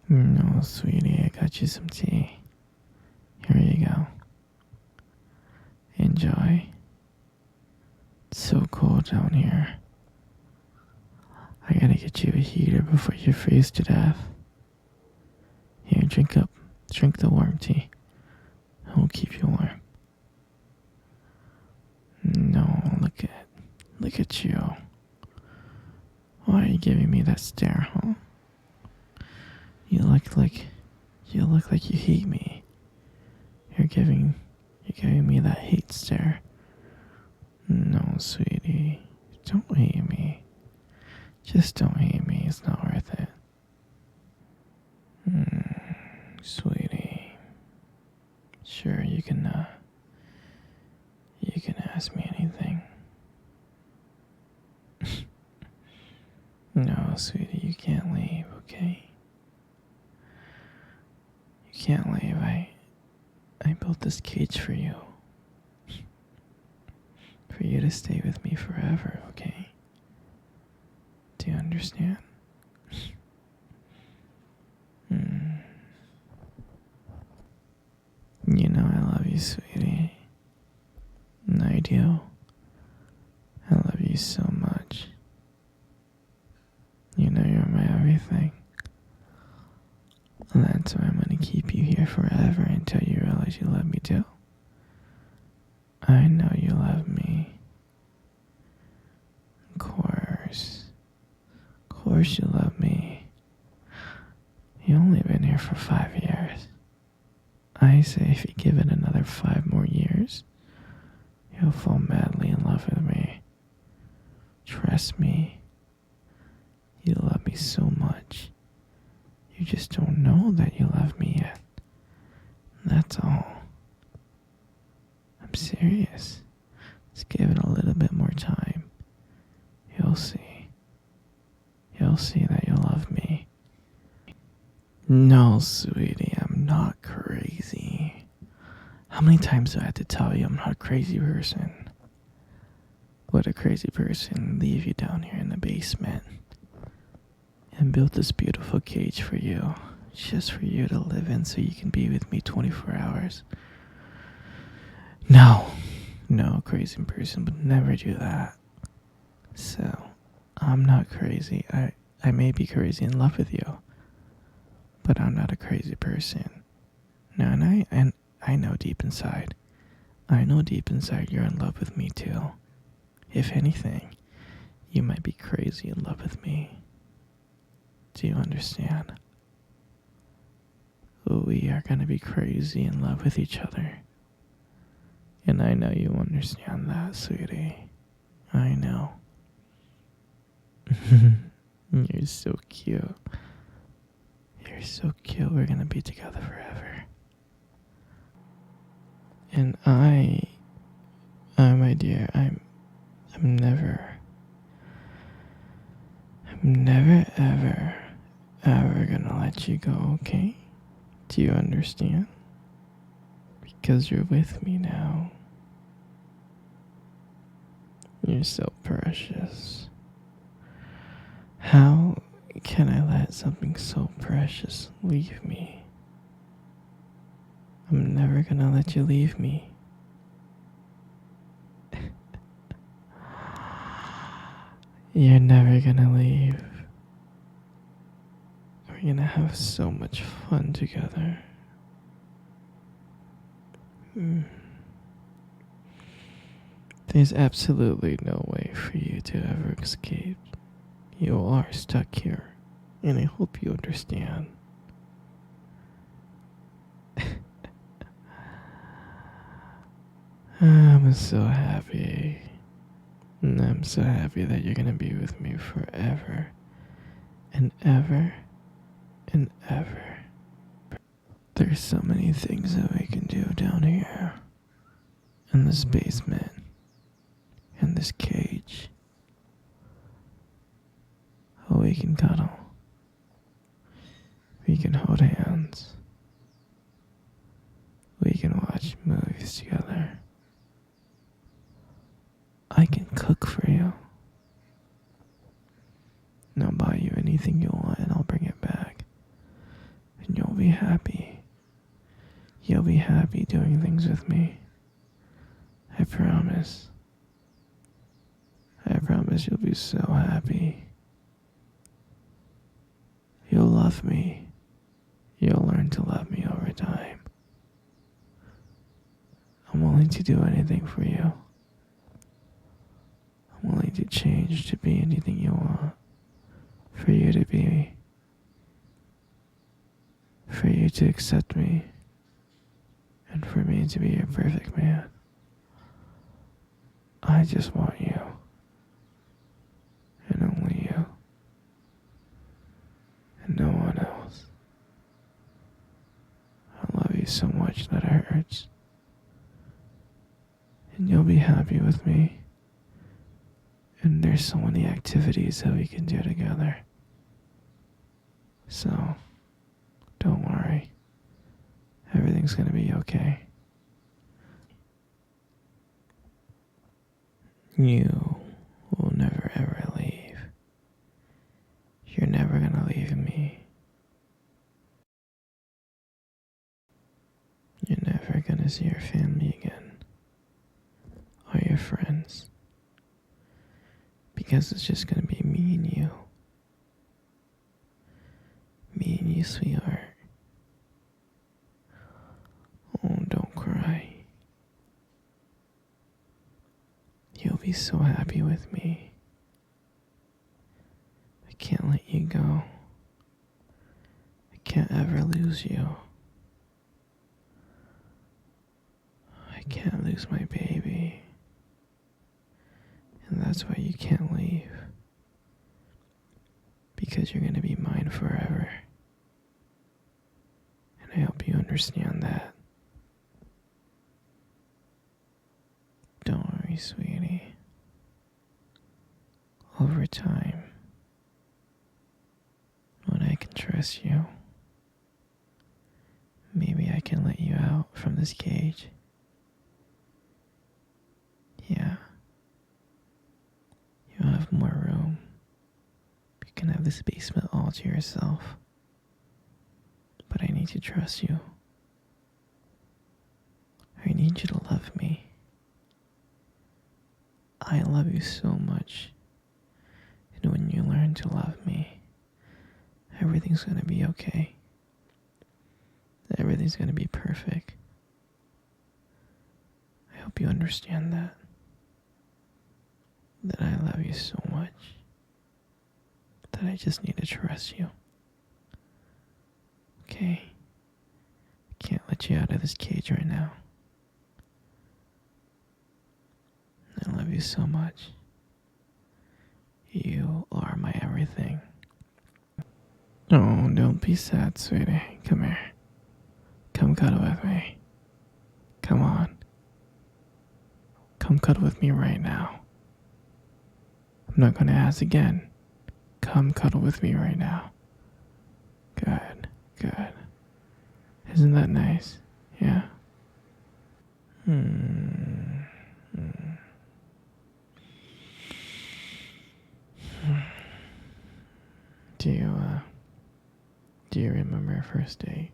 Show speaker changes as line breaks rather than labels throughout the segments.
No, sweetie, I got you some tea. Here you go. Enjoy. It's so cold down here. I gotta get you a heater before you freeze to death. Here, drink up. Drink the warm tea. It'll keep you warm. No, look at you. Why are you giving me that stare, huh? You look like you hate me. You're giving me that hate stare. No, sweetie, don't hate me. Just don't hate me. It's not worth it. Sweetie, sure you can ask me anything. No, sweetie, you can't leave, okay? You can't leave. I built this cage for you. For you to stay with me forever, okay? Do you understand? You know I love you, sweetie. And I do. I love you so much. You know you're my everything. And that's why I'm gonna keep you here forever until you realize you love me too. I know you love me. Of course. Of course you love me. You only been here for 5 years. I say if you give it another 5 more years, you'll fall madly in love with me. Trust me. You love me so much. You just don't know that you love me yet. That's all. I'm serious. Just give it a little bit more time. You'll see. You'll see that you love me. No, sweetie, I'm not crazy. How many times do I have to tell you I'm not a crazy person? Would a crazy person leave you down here in the basement and build this beautiful cage for you, just for you to live in so you can be with me 24 hours? No, a crazy person would never do that. So, I'm not crazy. I may be crazy in love with you, but I'm not a crazy person. No, and I know deep inside. I know deep inside you're in love with me too. If anything, you might be crazy in love with me. Do you understand? We are gonna be crazy in love with each other. And I know you understand that, sweetie. I know. You're so cute. You're so cute. We're gonna be together forever. And my dear, I'm never, ever gonna let you go, okay? Do you understand? Because you're with me now. You're so precious. How can I let something so precious leave me? I'm never gonna let you leave me. You're never gonna leave. We're gonna have so much fun together. There's absolutely no way for you to ever escape. You are stuck here, and I hope you understand. I'm so happy. And I'm so happy that you're gonna be with me forever and ever and ever. There's so many things that we can do down here in this basement, in this cage. Oh, we can cuddle. We can hold hands. We can watch movies together. I can cook for you. And I'll buy you anything you want and I'll bring it back. be happy. You'll be happy doing things with me. I promise. I promise you'll be so happy. You'll love me. You'll learn to love me over time. I'm willing to do anything for you. I'm willing to change to be anything you want. For you to be. For you to accept me. And for me to be your perfect man. I just want you. And only you. And no one else. I love you so much that it hurts. And you'll be happy with me. And there's so many activities that we can do together. So, don't worry. Everything's gonna be okay. You will never ever leave. You're never gonna leave me. You're never gonna see your family again. Or your friends. Because it's just gonna be me and you. Me and you, sweetheart. Oh, don't cry. You'll be so happy with me. I can't let you go. I can't ever lose you. I can't lose my baby. And that's why you can't leave. Because you're gonna be mine forever. And I hope you understand that. Don't worry, sweetie. Over time, when I can trust you, maybe I can let you out from this cage. Yeah. You'll have more room. You can have this basement all to yourself. But I need to trust you. I need you to love me. I love you so much. And when you learn to love me, everything's gonna be okay. Everything's gonna be perfect. I hope you understand that. That I love you so much. That I just need to trust you. Okay? I can't let you out of this cage right now. I love you so much. You are my everything. Oh, don't be sad, sweetie. Come here. Come cuddle with me. Come on. Come cuddle with me right now. I'm not gonna ask again. Come cuddle with me right now. Good, good. Isn't that nice? Yeah. Do you remember our first date?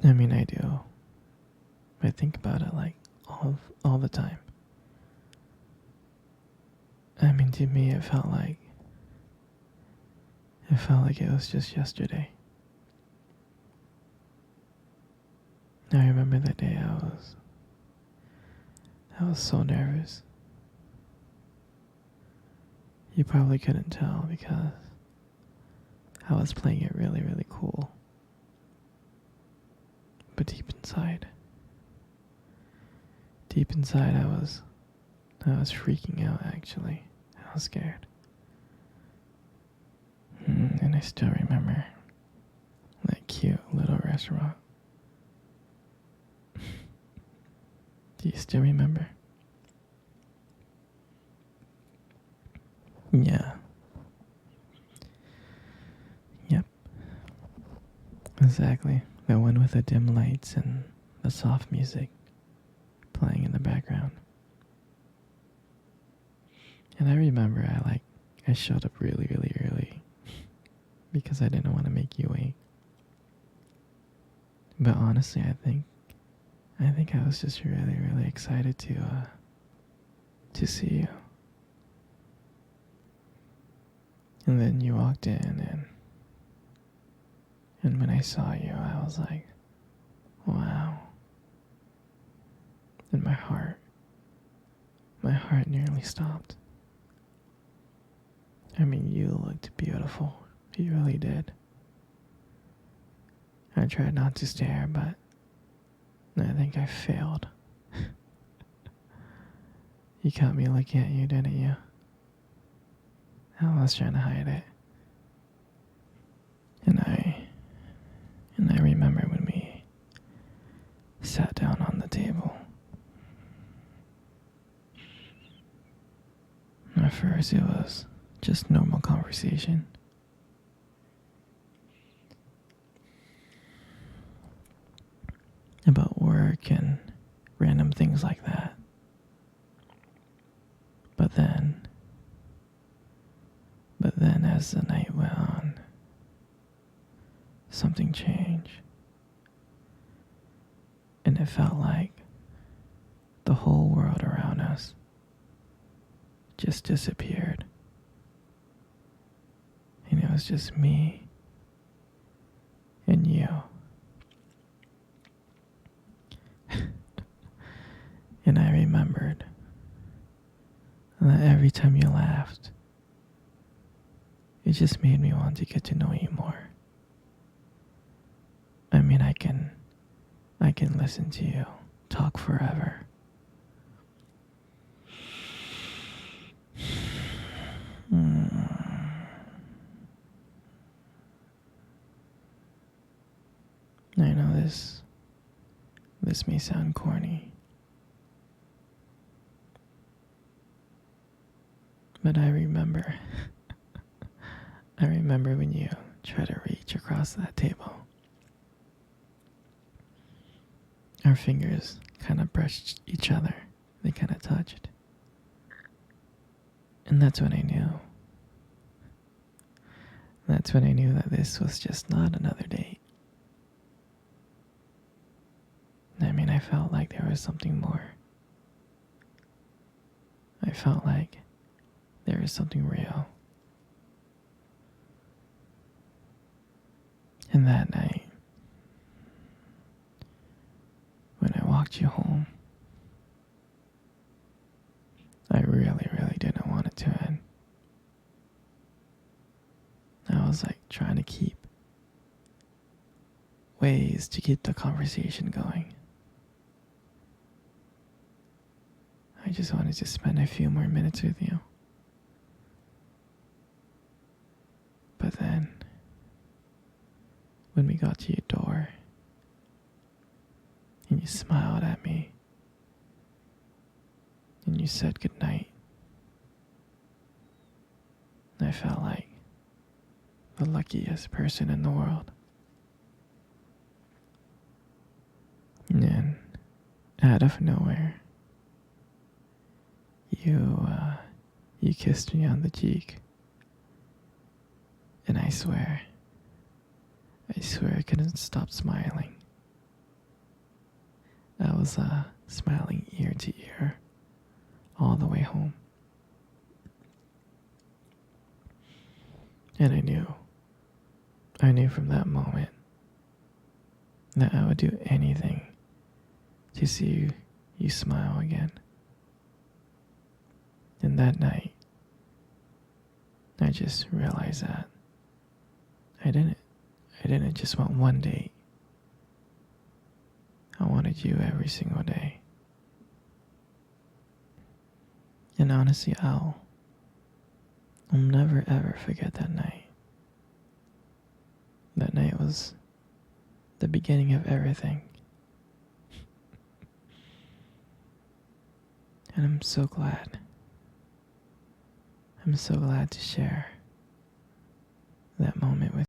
I mean, I do. I think about it like all the time. I mean, to me, it felt like it was just yesterday. I remember that day I was so nervous. You probably couldn't tell because I was playing it really, really cool. But deep inside, I was freaking out actually. I was scared. And I still remember that cute little restaurant. Do you still remember? Yeah. Yep. Exactly. The one with the dim lights and the soft music playing in the background. And I remember I showed up really, really early. because I didn't want to make you wait. But honestly, I think I was just really, really excited to see you. And then you walked in, and when I saw you, I was like, wow. And my heart nearly stopped. I mean, you looked beautiful. You really did. I tried not to stare, but I think I failed. You caught me looking at you, didn't you? I was trying to hide it. And I remember when we sat down on the table. At first it was just normal conversation. About work and random things like that. But then as the night went on, something changed. And it felt like the whole world around us just disappeared. And it was just me and you. And I remembered that every time you laughed, it just made me want to get to know you more. I mean, I can listen to you talk forever. I know this may sound corny, but I remember when you tried to reach across that table. Our fingers kind of brushed each other. They kind of touched. And that's when I knew. That's when I knew that this was just not another date. I mean, I felt like there was something more. I felt like there was something real. And that night, when I walked you home, I really, really didn't want it to end. I was like trying to keep ways to keep the conversation going. I just wanted to spend a few more minutes with you. But then, when we got to your door, and you smiled at me, and you said goodnight, I felt like the luckiest person in the world. And then, out of nowhere, you kissed me on the cheek. And I swear I couldn't stop smiling. I was smiling ear to ear all the way home. And I knew from that moment that I would do anything to see you smile again. And that night, I just realized that I didn't just want one date. I wanted you every single day. And honestly, I'll never ever forget that night. That night was the beginning of everything. And I'm so glad to share that moment with